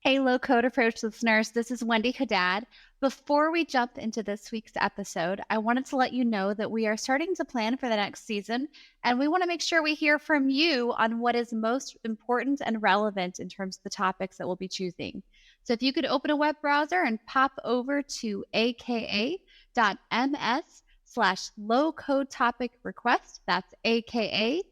Hey, Low Code Approach listeners, this is Wendy Haddad. Before we jump into this week's episode, I wanted to let you know that we are starting to plan for the next season, and we want to make sure we hear from you on what is most important and relevant in terms of the topics that we'll be choosing. So if you could open a web browser and pop over to aka.ms/low code topic request, that's aka.ms/low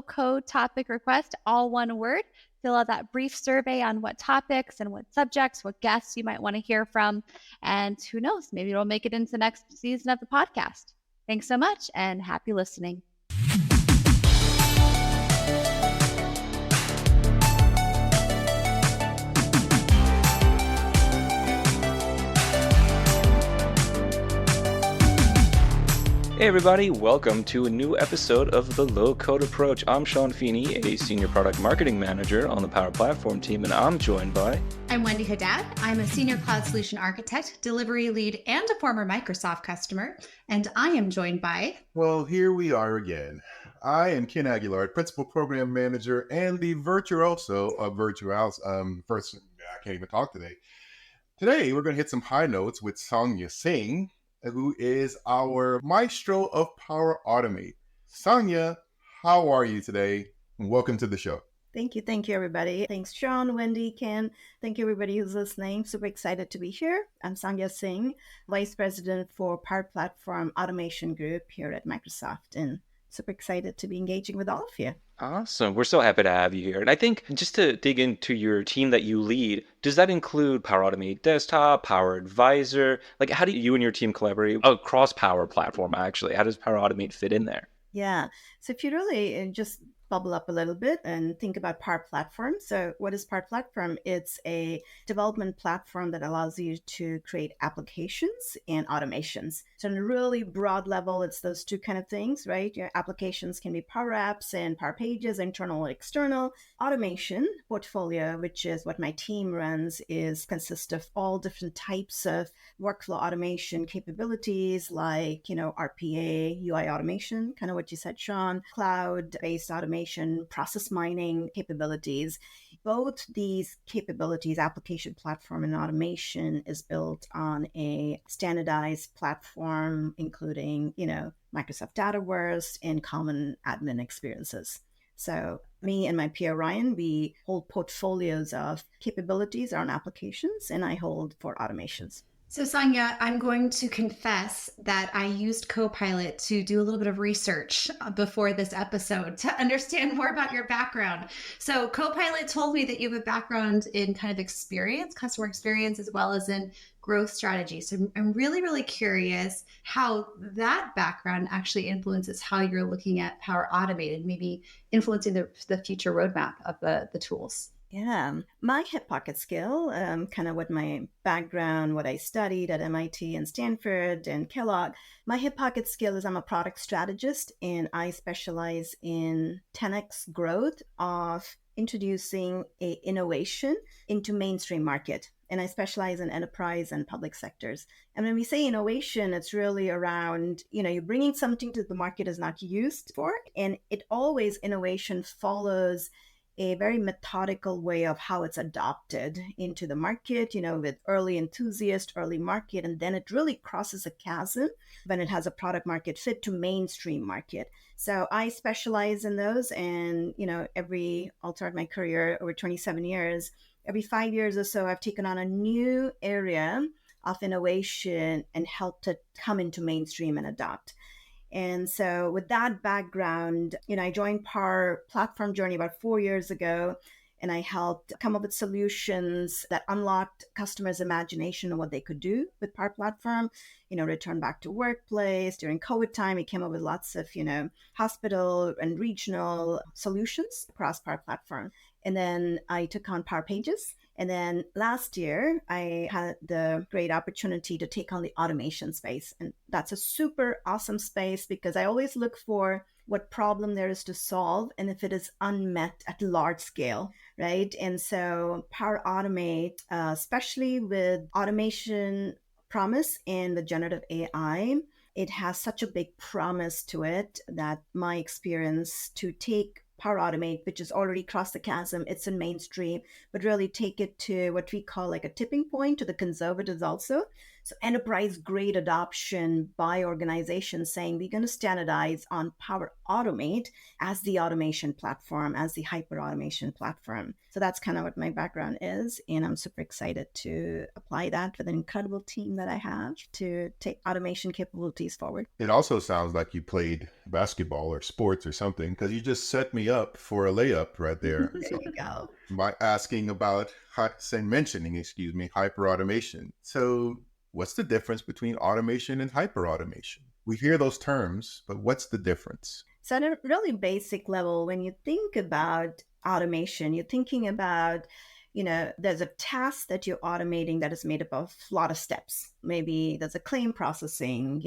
code topic request, all one word. Fill out that brief survey on what topics and what subjects, what guests you might want to hear from. And who knows, maybe it'll make it into the next season of the podcast. Thanks so much and happy listening. Hey everybody, welcome to a new episode of the Low Code Approach. I'm Sean Feeney, a Senior Product Marketing Manager on the Power Platform team, and I'm joined by... I'm Wendy Haddad. I'm a Senior Cloud Solution Architect, Delivery Lead, and a former Microsoft customer. And I am joined by... Well, here we are again. I am Ken Aguilar, Principal Program Manager and the virtuoso of virtuals. First, I can't even talk today. Today, we're going to hit some high notes with Sangya Singh, who is our maestro of Power Automate. Sangya, how are you today? And welcome to the show. Thank you, everybody. Thanks, Sean, Wendy, Ken. Thank you, everybody who's listening. Super excited to be here. I'm Sangya Singh, Vice President for Power Platform Automation Group here at Microsoft, and super excited to be engaging with all of you. Awesome. We're so happy to have you here. And I think just to dig into your team that you lead, does that include Power Automate Desktop, Power Advisor? Like, how do you and your team collaborate across Power Platform, actually? How does Power Automate fit in there? Yeah. So if you really just bubble up a little bit and think about Power Platform. So what is Power Platform? It's a development platform that allows you to create applications and automations. So on a really broad level, it's those two kind of things, right? Your applications can be Power Apps and Power Pages, internal and external. Automation portfolio, which is what my team runs, consists of all different types of workflow automation capabilities like, RPA, UI automation, kind of what you said, Sean, cloud-based automation, process mining capabilities. Both these capabilities, application platform and automation, is built on a standardized platform, including, Microsoft Dataverse and common admin experiences. So me and my peer Ryan, we hold portfolios of capabilities on applications, and I hold for automations. So Sangya, I'm going to confess that I used Copilot to do a little bit of research before this episode to understand more about your background. So Copilot told me that you have a background in kind of experience, customer experience, as well as in growth strategy. So I'm really, really curious how that background actually influences how you're looking at Power Automate, maybe influencing the future roadmap of the tools. Yeah, my hip pocket skill, kind of what my background, what I studied at MIT and Stanford and Kellogg, my hip pocket skill is I'm a product strategist, and I specialize in 10x growth of introducing a innovation into mainstream market. And I specialize in enterprise and public sectors. And when we say innovation, it's really around, you're bringing something to the market is not used for, and innovation follows a very methodical way of how it's adopted into the market, with early enthusiast, early market, and then it really crosses a chasm when it has a product market fit to mainstream market. So I specialize in those, and, all throughout my career, over 27 years, every 5 years or so, I've taken on a new area of innovation and helped it come into mainstream and adopt. And so with that background, I joined Power Platform Journey about 4 years ago, and I helped come up with solutions that unlocked customers' imagination of what they could do with Power Platform, return back to workplace. During COVID time, we came up with lots of, hospital and regional solutions across Power Platform. And then I took on Power Pages. And then last year, I had the great opportunity to take on the automation space. And that's a super awesome space because I always look for what problem there is to solve and if it is unmet at large scale, right? And so Power Automate, especially with automation promise and the generative AI, it has such a big promise to it that my experience to take Power Automate, which is already crossed the chasm, it's in mainstream, but really take it to what we call like a tipping point to the conservatives also. So enterprise grade adoption by organizations saying we're going to standardize on Power Automate as the automation platform, as the hyper automation platform. So that's kind of what my background is. And I'm super excited to apply that with an incredible team that I have to take automation capabilities forward. It also sounds like you played basketball or sports or something, because you just set me up for a layup right there. There you go. By asking about, mentioning, hyperautomation. So what's the difference between automation and hyperautomation? We hear those terms, but what's the difference? So at a really basic level, when you think about automation, you're thinking about, there's a task that you're automating that is made up of a lot of steps. Maybe there's a claim processing,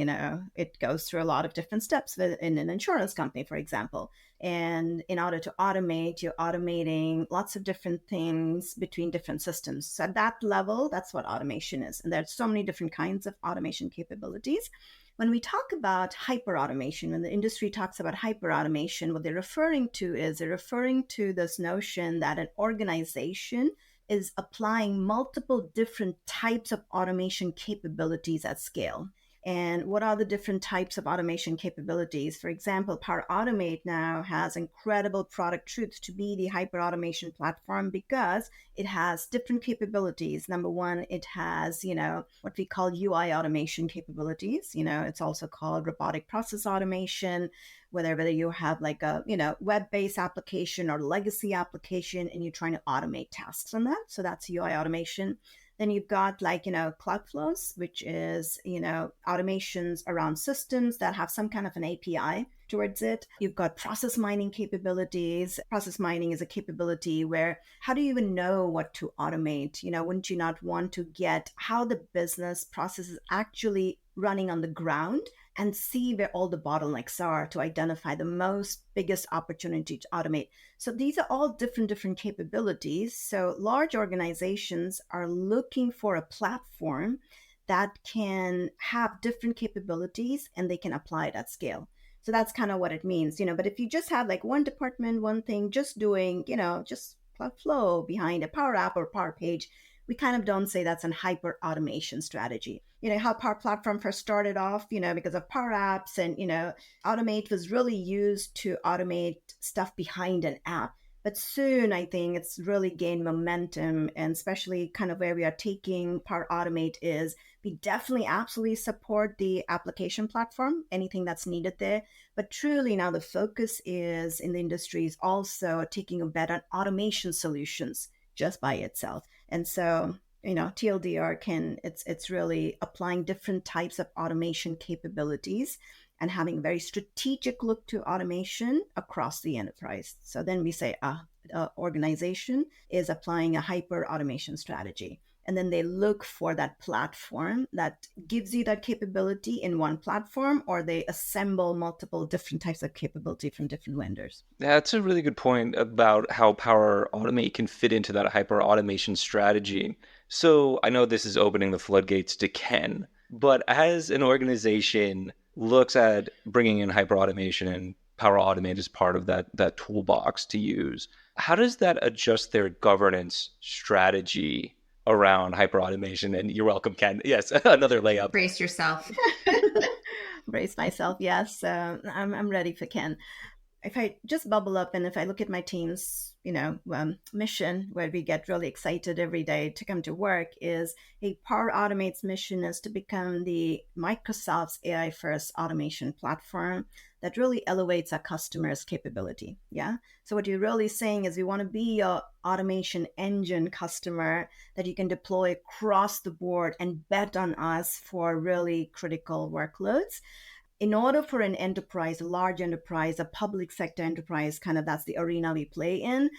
it goes through a lot of different steps in an insurance company, for example. And in order to automate, you're automating lots of different things between different systems. So at that level, that's what automation is. And there's so many different kinds of automation capabilities. When we talk about hyperautomation, when the industry talks about hyperautomation, what they're referring to this notion that an organization is applying multiple different types of automation capabilities at scale. And what are the different types of automation capabilities? For example, Power Automate now has incredible product truths to be the hyper automation platform because it has different capabilities. Number one, it has, what we call UI automation capabilities. It's also called robotic process automation, whether you have like a, web-based application or legacy application and you're trying to automate tasks on that. So that's UI automation. Then you've got like, cloud flows, which is, automations around systems that have some kind of an API towards it. You've got process mining capabilities. Process mining is a capability where how do you even know what to automate? Wouldn't you not want to get how the business process is actually running on the ground and see where all the bottlenecks are to identify the biggest opportunity to automate. So these are all different capabilities. So large organizations are looking for a platform that can have different capabilities and they can apply it at scale. So that's kind of what it means, but if you just have like one department, one thing, just doing, just flow behind a Power App or Power Page, we kind of don't say that's an hyper automation strategy. How Power Platform first started off, because of Power Apps and, Automate was really used to automate stuff behind an app. But soon, I think it's really gained momentum, and especially kind of where we are taking Power Automate is we definitely absolutely support the application platform, anything that's needed there. But truly now the focus is in the industry is also taking a bet on automation solutions just by itself. And so, TLDR it's really applying different types of automation capabilities and having a very strategic look to automation across the enterprise. So then we say organization is applying a hyper automation strategy. And then they look for that platform that gives you that capability in one platform, or they assemble multiple different types of capability from different vendors. That's a really good point about how Power Automate can fit into that hyper automation strategy. So I know this is opening the floodgates to Ken, but as an organization looks at bringing in hyper automation and Power Automate as part of that toolbox to use, how does that adjust their governance strategy around hyperautomation? And you're welcome, Ken. Yes, another layup. Brace yourself. Brace myself. Yes, I'm ready for Ken. If I just bubble up and if I look at my team's, mission, where we get really excited every day to come to work, is Power Automate's mission is to become the Microsoft's AI first automation platform that really elevates our customers' capability. Yeah. So what you're really saying is we want to be your automation engine customer that you can deploy across the board and bet on us for really critical workloads. In order for an enterprise, a large enterprise, a public sector enterprise, kind of that's the arena we play in,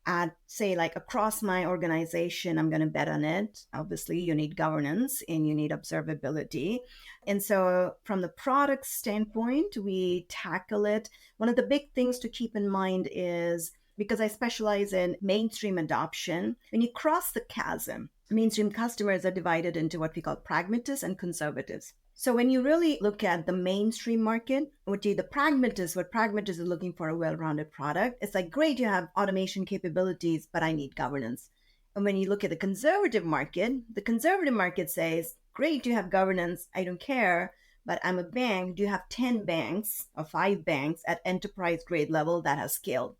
I'd say like across my organization, I'm going to bet on it. Obviously, you need governance and you need observability. And so from the product standpoint, we tackle it. One of the big things to keep in mind is, because I specialize in mainstream adoption, when you cross the chasm, mainstream customers are divided into what we call pragmatists and conservatives. So when you really look at the mainstream market, what pragmatists are looking for a well-rounded product. It's like, great, you have automation capabilities, but I need governance. And when you look at the conservative market says, great, you have governance, I don't care, but I'm a bank. Do you have 10 banks or 5 banks at enterprise grade level that has scaled?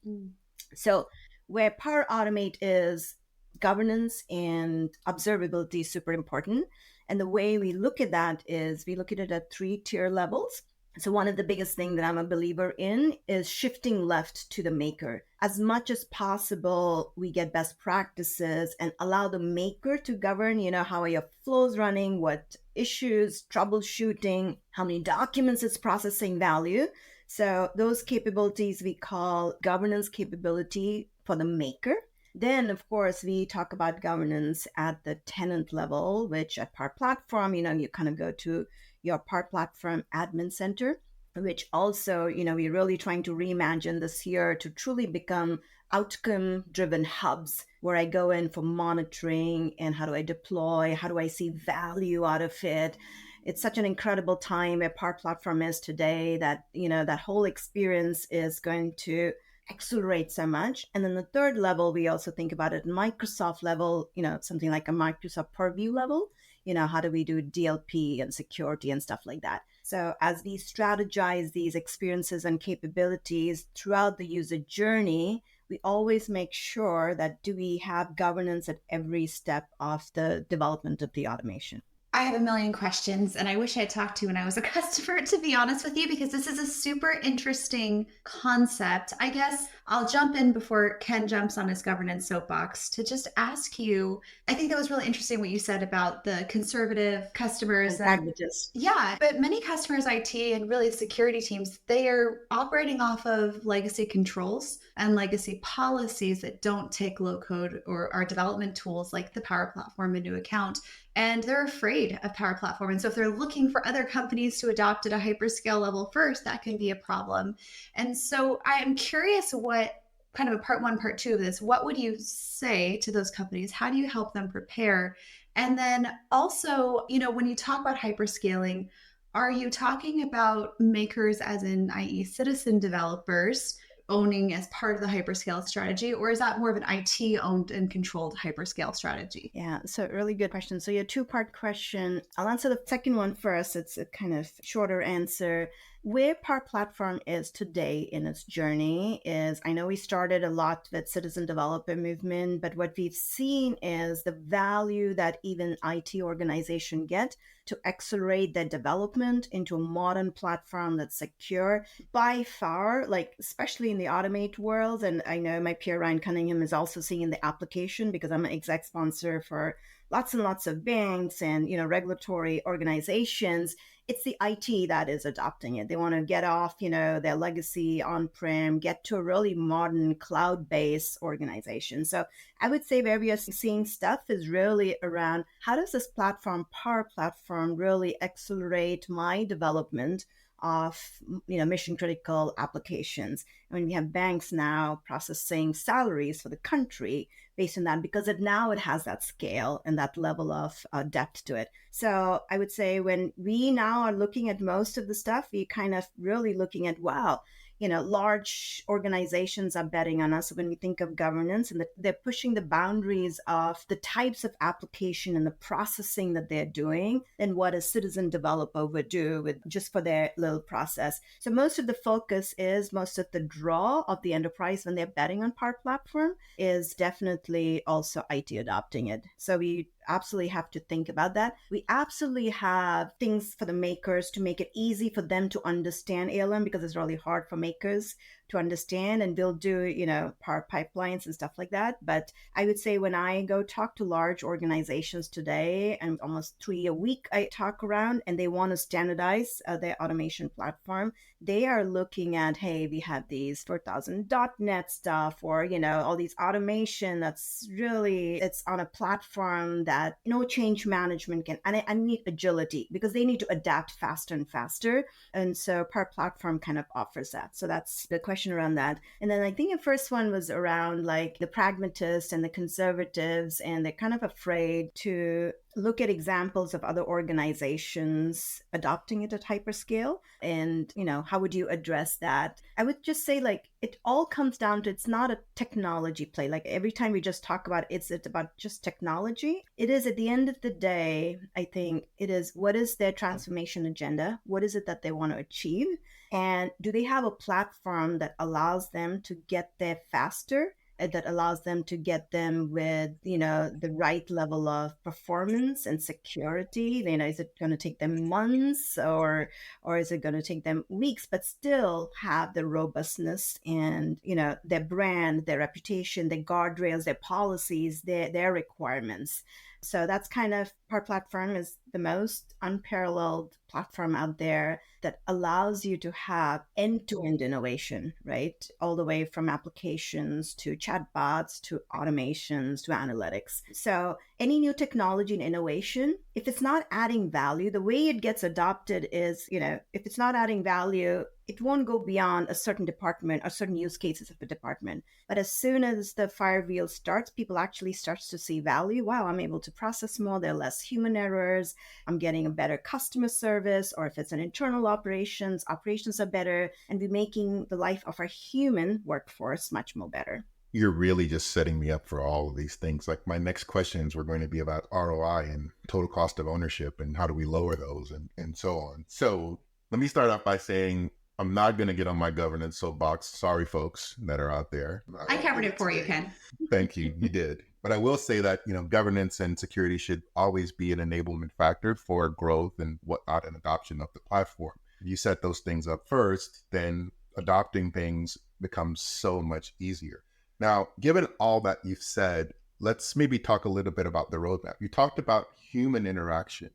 So where Power Automate is, governance and observability is super important. And the way we look at that is we look at it at 3 tier levels. So one of the biggest things that I'm a believer in is shifting left to the maker. As much as possible, we get best practices and allow the maker to govern, how are your flows running, what issues, troubleshooting, how many documents it's processing value. So those capabilities we call governance capability for the maker. Then, of course, we talk about governance at the tenant level, which at Power Platform, you kind of go to your Power Platform admin center, which also, we're really trying to reimagine this year to truly become outcome-driven hubs where I go in for monitoring and how do I deploy, how do I see value out of it. It's such an incredible time where Power Platform is today that, that whole experience is going to accelerate so much. And then the third level, we also think about it Microsoft level, something like a Microsoft Purview level, how do we do DLP and security and stuff like that. So as we strategize these experiences and capabilities throughout the user journey, we always make sure that do we have governance at every step of the development of the automation. I have a million questions, and I wish I had talked to you when I was a customer, to be honest with you, because this is a super interesting concept. I guess I'll jump in before Ken jumps on his governance soapbox to just ask you. I think that was really interesting what you said about the conservative customers. Pragmatists. Yeah, but many customers, IT and really security teams, they are operating off of legacy controls and legacy policies that don't take low code or our development tools like the Power Platform into account. And they're afraid of Power Platform. And so if they're looking for other companies to adopt at a hyperscale level first, that can be a problem. And so I am curious what kind of a part one, part two of this, what would you say to those companies? How do you help them prepare? And then also, when you talk about hyperscaling, are you talking about makers as in, i.e. citizen developers owning as part of the hyperscale strategy, or is that more of an IT owned and controlled hyperscale strategy? Yeah, so really good question. So your two-part question, I'll answer the second one first. It's a kind of shorter answer. Where Power Platform is today in its journey is, I know we started a lot with citizen developer movement, but what we've seen is the value that even IT organizations get to accelerate their development into a modern platform that's secure. By far, especially in the Automate world, and I know my peer Ryan Cunningham is also seeing the application because I'm an exec sponsor for lots and lots of banks and regulatory organizations. It's the IT that is adopting it. They want to get off their legacy on-prem, get to a really modern cloud-based organization. So I would say where we are seeing stuff is really around how does this Power Platform, really accelerate my development of mission critical applications. I mean, we have banks now processing salaries for the country based on that because it has that scale and that level of depth to it. So I would say when we now are looking at most of the stuff, we kind of really looking at, wow, large organizations are betting on us when we think of governance, and they're pushing the boundaries of the types of application and the processing that they're doing and what a citizen developer would do with just for their little process. So most of the focus is, most of the draw of the enterprise when they're betting on Power Platform is definitely also IT adopting it. So we absolutely have to think about that. We absolutely have things for the makers to make it easy for them to understand ALM, because it's really hard for makers to understand, and they'll do, Power Pipelines and stuff like that. But I would say when I go talk to large organizations today, and almost 3 a week I talk around, and they want to standardize their automation platform, they are looking at, hey, we have these 4,000 .NET stuff, or, all these automation that's really, it's on a platform that no change management can, and I need agility because they need to adapt faster and faster. And so Power Platform kind of offers that. So that's the question around that. And then I think the first one was around the pragmatists and the conservatives, and they're kind of afraid to look at examples of other organizations adopting it at hyperscale, and how would you address that? I would just say, like, it all comes down to, it's not a technology play. Like, every time we just talk about it's about just technology. It is, at the end of the day, I think it is, what is their transformation agenda? What is it that they want to achieve? And do they have a platform that allows them to get there faster, that allows them to get them with the right level of performance and security? Is it going to take them months, or is it going to take them weeks, but still have the robustness and their brand, their reputation, their guardrails, their policies, their requirements? So that's kind of, our platform is the most unparalleled platform out there that allows you to have end-to-end innovation, right? All the way from applications to chatbots to automations to analytics. So any new technology and innovation, if it's not adding value, the way it gets adopted is, if it's not adding value, it won't go beyond a certain department or certain use cases of a department. But as soon as the flywheel starts, people actually starts to see value. Wow, I'm able to process more. There are less human errors. I'm getting a better customer service. Or if it's an internal operations are better. And we're making the life of our human workforce much more better. You're really just setting me up for all of these things. Like, my next questions were going to be about ROI and total cost of ownership and how do we lower those and so on. So let me start off by saying, I'm not going to get on my governance soapbox. Sorry, folks that are out there. I covered it for you, Ken. Thank you. You did. But I will say that, governance and security should always be an enablement factor for growth and whatnot and adoption of the platform. You set those things up first, then adopting things becomes so much easier. Now, given all that you've said, let's maybe talk a little bit about the roadmap. You talked about human interaction.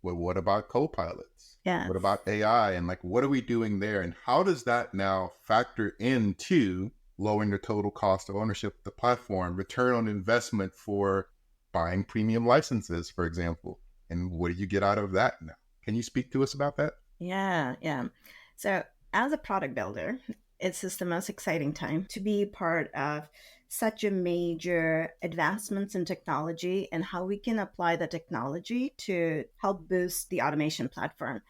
Well, what about copilots? Yeah. What about AI? And what are we doing there? And how does that now factor into lowering the total cost of ownership of the platform, return on investment for buying premium licenses, for example? And what do you get out of that now? Can you speak to us about that? Yeah. So as a product builder, it's just the most exciting time to be part of such a major advancements in technology and how we can apply the technology to help boost the automation platform.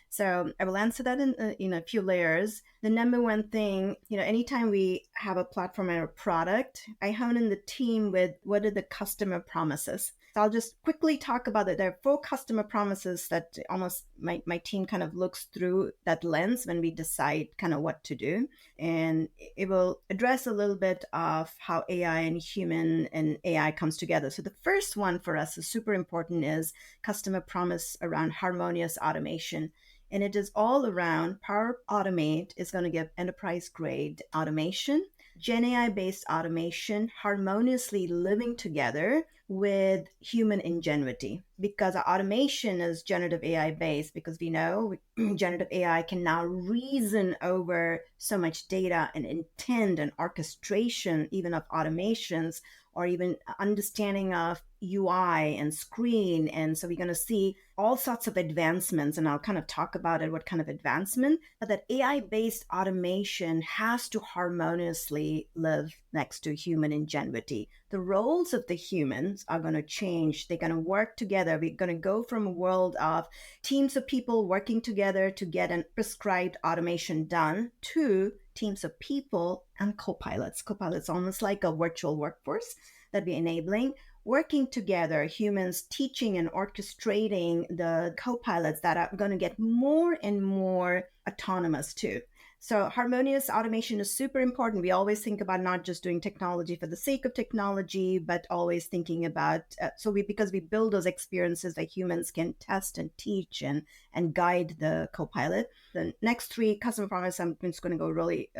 So I will answer that in a few layers. The number one thing, anytime we have a platform or a product, I hone in the team with what are the customer promises. So I'll just quickly talk about it. There are 4 customer promises that almost my team kind of looks through that lens when we decide kind of what to do. And it will address a little bit of how AI and human and AI comes together. So the first one for us is super important, is customer promise around harmonious automation. And it is all around Power Automate is going to give enterprise grade automation, Gen AI based automation, harmoniously living together with human ingenuity, because our automation is generative AI based, because we know generative AI can now reason over so much data and intent and orchestration, even of automations, or even understanding of UI and screen. And so we're going to see all sorts of advancements, and I'll kind of talk about it, what kind of advancement, but that AI-based automation has to harmoniously live next to human ingenuity. The roles of the humans are going to change. They're going to work together. We're going to go from a world of teams of people working together to get an prescribed automation done to teams of people and copilots. Copilots almost like a virtual workforce that we're enabling, working together, humans teaching and orchestrating the copilots that are going to get more and more autonomous too. So harmonious automation is super important. We always think about not just doing technology for the sake of technology, but always thinking about, because we build those experiences that humans can test and teach and guide the copilot. The next 3 customer promise, I'm just going to go really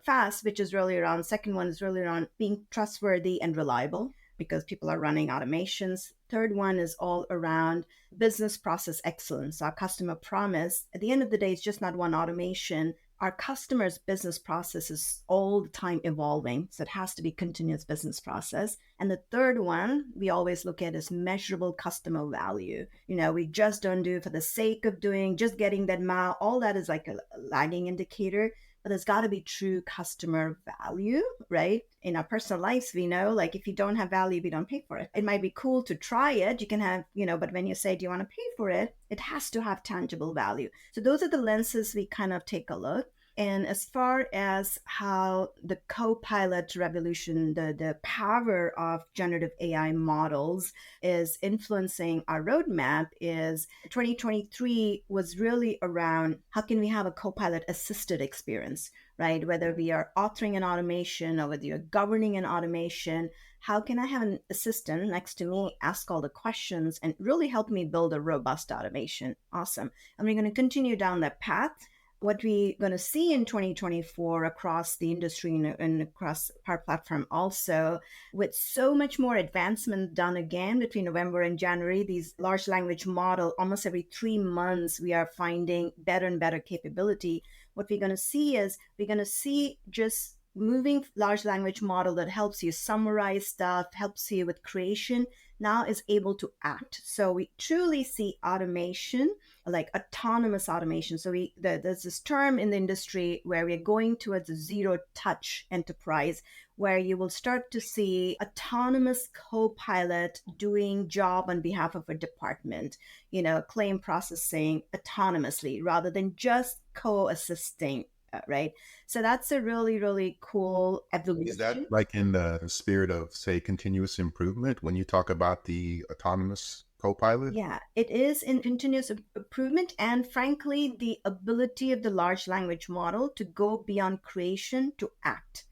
fast, which is really around, second one is really around being trustworthy and reliable, because people are running automations. Third one is all around business process excellence. Our customer promise, at the end of the day, it's just not one automation. Our customers' business process is all the time evolving. So it has to be continuous business process. And the third one we always look at is measurable customer value. We just don't do it for the sake of doing, just getting that mile. All that is like a lagging indicator. but there's got to be true customer value, right? In our personal lives, we know, like, if you don't have value, we don't pay for it. It might be cool to try it. You can have, but when you say, do you want to pay for it? It has to have tangible value. So those are the lenses we kind of take a look. And as far as how the Copilot revolution, the power of generative AI models is influencing our roadmap, is 2023 was really around how can we have a Copilot assisted experience, right? Whether we are authoring an automation or whether you're governing an automation, how can I have an assistant next to me ask all the questions and really help me build a robust automation? Awesome. And we're going to continue down that path. What we're going to see in 2024 across the industry and across our platform also, with so much more advancement done again between November and January, these large language model, almost every 3 months, we are finding better and better capability. What we're going to see is just moving large language model that helps you summarize stuff, helps you with creation, now is able to act. So we truly see automation, like autonomous automation. So there's this term in the industry where we're going towards a zero touch enterprise, where you will start to see autonomous co-pilot doing job on behalf of a department, claim processing autonomously rather than just co-assisting, right? So that's a really, really cool evolution. Is that like in the spirit of, say, continuous improvement when you talk about the autonomous co-pilot? Yeah, it is in continuous improvement, and frankly, the ability of the large language model to go beyond creation to act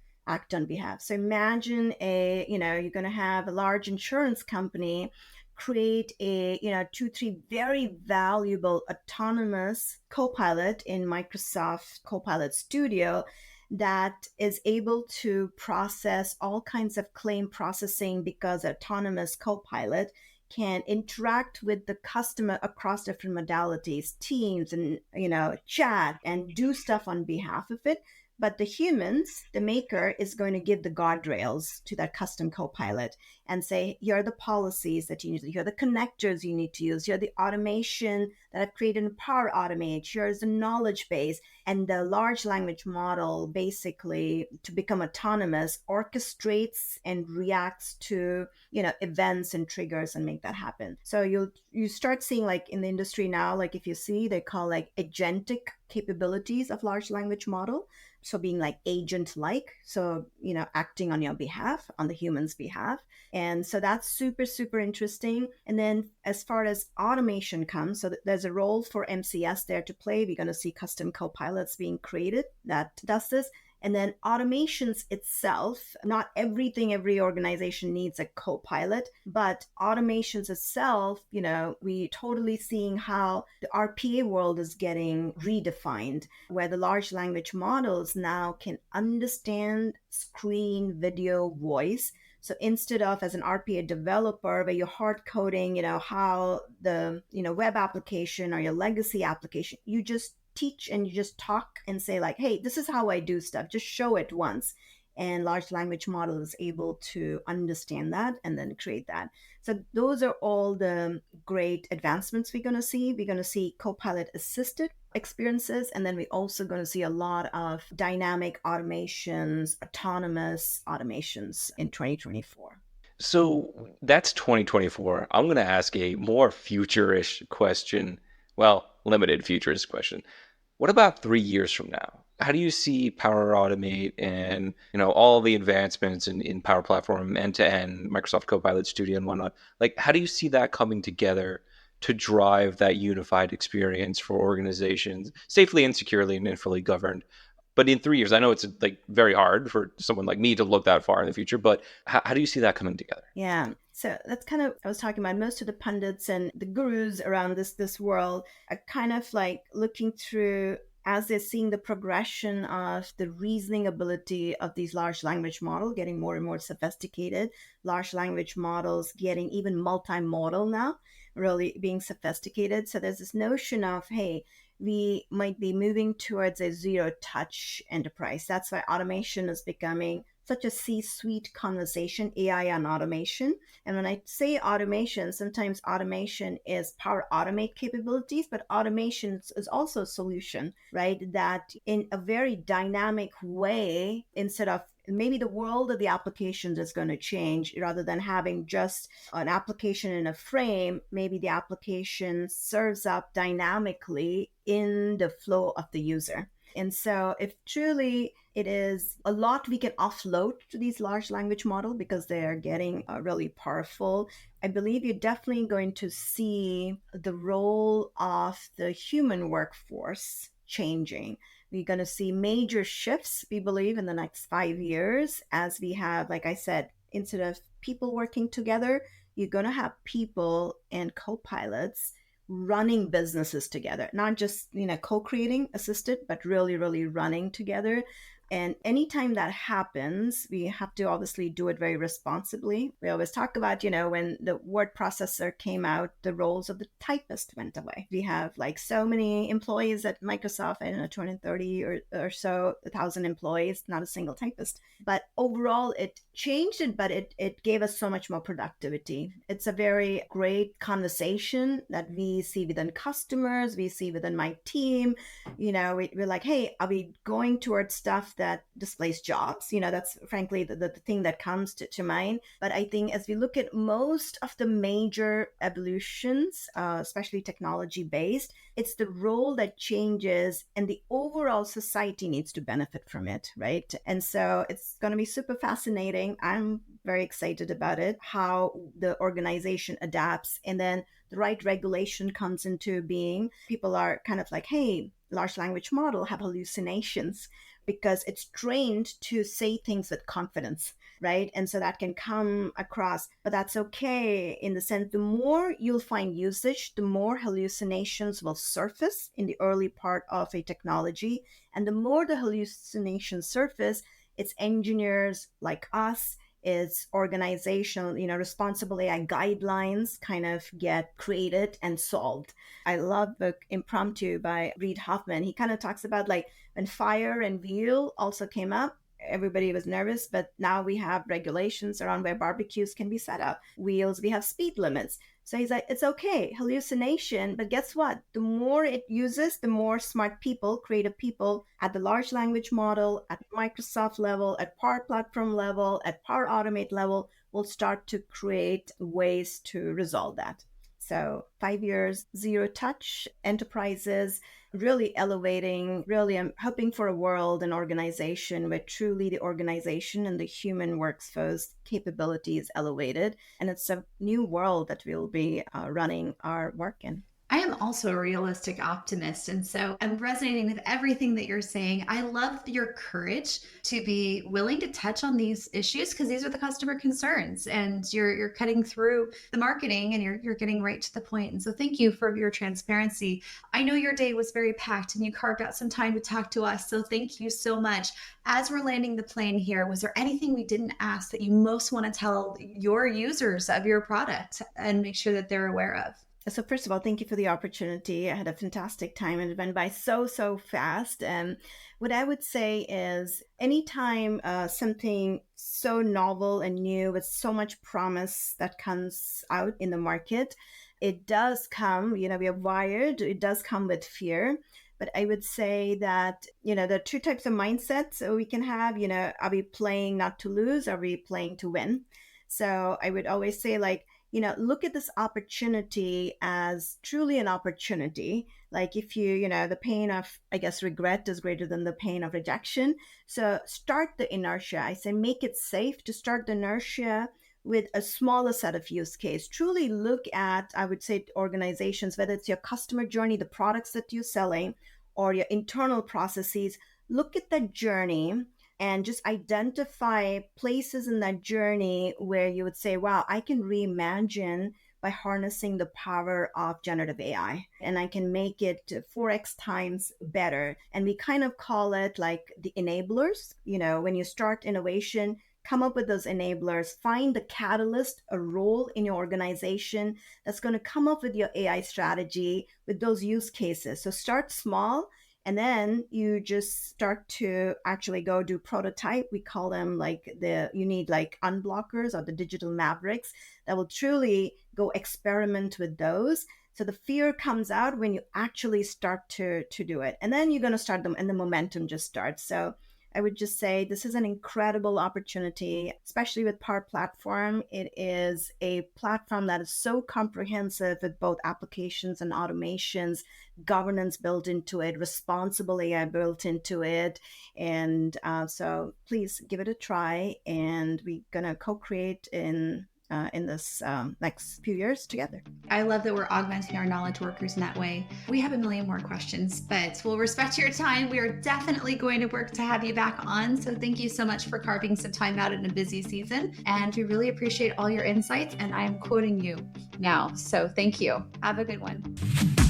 on behalf. So imagine you're going to have a large insurance company create a 2 3 very valuable autonomous copilot in Microsoft Copilot Studio that is able to process all kinds of claim processing, because autonomous copilot can interact with the customer across different modalities, teams, and chat, and do stuff on behalf of it. But the humans, the maker, is going to give the guardrails to that custom copilot and say, here are the policies that you need to, here are the connectors you need to use, here are the automation that I've created in Power Automate, here's the knowledge base. And the large language model, basically, to become autonomous, orchestrates and reacts to events and triggers and make that happen. So you start seeing, like, in the industry now, like, if you see, they call like agentic capabilities of large language model. So being like agent-like, so acting on your behalf, on the human's behalf. And so that's super, super interesting. And then as far as automation comes, so there's a role for MCS there to play. We're going to see custom copilots being created that does this. And then automations itself, not every organization needs a co-pilot, but automations itself, we totally seeing how the RPA world is getting redefined, where the large language models now can understand screen, video, voice. So instead of, as an RPA developer, where you're hard coding, how the web application or your legacy application, you just teach and you just talk and say, like, hey, this is how I do stuff, just show it once. And large language model is able to understand that and then create that. So those are all the great advancements we're going to see. We're going to see Copilot assisted experiences, and then we're also going to see a lot of dynamic automations, autonomous automations in 2024. So that's 2024. I'm going to ask a more future-ish question. Well, limited futurist question. What about 3 years from now? How do you see Power Automate and all the advancements in Power Platform, end-to-end, Microsoft Copilot Studio and whatnot? Like, how do you see that coming together to drive that unified experience for organizations safely and securely and fully governed? But in 3 years, I know it's like very hard for someone like me to look that far in the future, but how do you see that coming together? Yeah. So that's kind of, I was talking about, most of the pundits and the gurus around this world are kind of like looking through, as they're seeing the progression of the reasoning ability of these large language models getting more and more sophisticated, large language models getting even multimodal now, really being sophisticated. So there's this notion of, hey, we might be moving towards a zero touch enterprise. That's why automation is becoming such a C-suite conversation, AI and automation. And when I say automation, sometimes automation is power automate capabilities, but automation is also a solution, right? That in a very dynamic way, instead of maybe the world of the applications is going to change rather than having just an application in a frame, maybe the application serves up dynamically in the flow of the user. And so if truly it is a lot we can offload to these large language models because they are getting really powerful, I believe you're definitely going to see the role of the human workforce changing. We're going to see major shifts, we believe, in the next 5 years as we have, like I said, instead of people working together, you're going to have people and co-pilots running businesses together, not just, co-creating assisted, but really, really running together. And anytime that happens, we have to obviously do it very responsibly. We always talk about, when the word processor came out, the roles of the typist went away. We have like so many employees at Microsoft, I don't know, 230 or so, 1,000 employees, not a single typist. But overall, it changed it, but it gave us so much more productivity. It's a very great conversation that we see within customers, we see within my team. We're like, hey, are we going towards stuff that displace jobs? That's frankly the thing that comes to mind. But I think as we look at most of the major evolutions, especially technology based, it's the role that changes and the overall society needs to benefit from it, right? And so it's going to be super fascinating. I'm very excited about it, how the organization adapts, and then the right regulation comes into being. People are kind of like, hey, large language model have hallucinations because it's trained to say things with confidence, right? And so that can come across, but that's okay in the sense the more you'll find usage, the more hallucinations will surface in the early part of a technology. And the more the hallucinations surface, it's engineers like us, it's organizational, responsible AI guidelines kind of get created and solved. I love the Impromptu by Reid Hoffman. He kind of talks about like when fire and wheel also came up, everybody was nervous, but now we have regulations around where barbecues can be set up. Wheels, we have speed limits. So he's like, it's okay, hallucination, but guess what? The more it uses, the more smart people, creative people at the large language model, at Microsoft level, at Power Platform level, at Power Automate level, will start to create ways to resolve that. So 5 years, zero touch enterprises, really elevating, really I'm hoping for a world and organization where truly the organization and the human workforce capability is elevated. And it's a new world that we'll be running our work in. I am also a realistic optimist. And so I'm resonating with everything that you're saying. I love your courage to be willing to touch on these issues because these are the customer concerns and you're cutting through the marketing and you're getting right to the point. And so thank you for your transparency. I know your day was very packed and you carved out some time to talk to us. So thank you so much. As we're landing the plane here, was there anything we didn't ask that you most want to tell your users of your product and make sure that they're aware of? So first of all, thank you for the opportunity. I had a fantastic time and it went by so fast. And what I would say is anytime something so novel and new with so much promise that comes out in the market, it does come, we are wired, it does come with fear. But I would say that, there are two types of mindsets we can have. Are we playing not to lose? Are we playing to win? So I would always say like, look at this opportunity as truly an opportunity. Like if the pain of, I guess, regret is greater than the pain of rejection. So start the inertia. I say make it safe to start the inertia with a smaller set of use case. Truly look at, I would say, organizations, whether it's your customer journey, the products that you're selling, or your internal processes, look at that journey and just identify places in that journey where you would say, wow, I can reimagine by harnessing the power of generative AI and I can make it 4x times better. And we kind of call it like the enablers. When you start innovation, come up with those enablers, find the catalyst, a role in your organization that's going to come up with your AI strategy with those use cases. So start small And then you just start to actually go do prototype. We call them you need like unblockers or the digital mavericks that will truly go experiment with those. So the fear comes out when you actually start to do it. And then you're going to start them and the momentum just starts. So I would just say this is an incredible opportunity, especially with Power Platform. It is a platform that is so comprehensive with both applications and automations, governance built into it, responsible AI built into it. And so please give it a try. And we're going to co-create in this next few years together. I love that we're augmenting our knowledge workers in that way. We have a million more questions, but we'll respect your time. We are definitely going to work to have you back on. So thank you so much for carving some time out in a busy season. And we really appreciate all your insights. And I'm quoting you now. So thank you. Have a good one.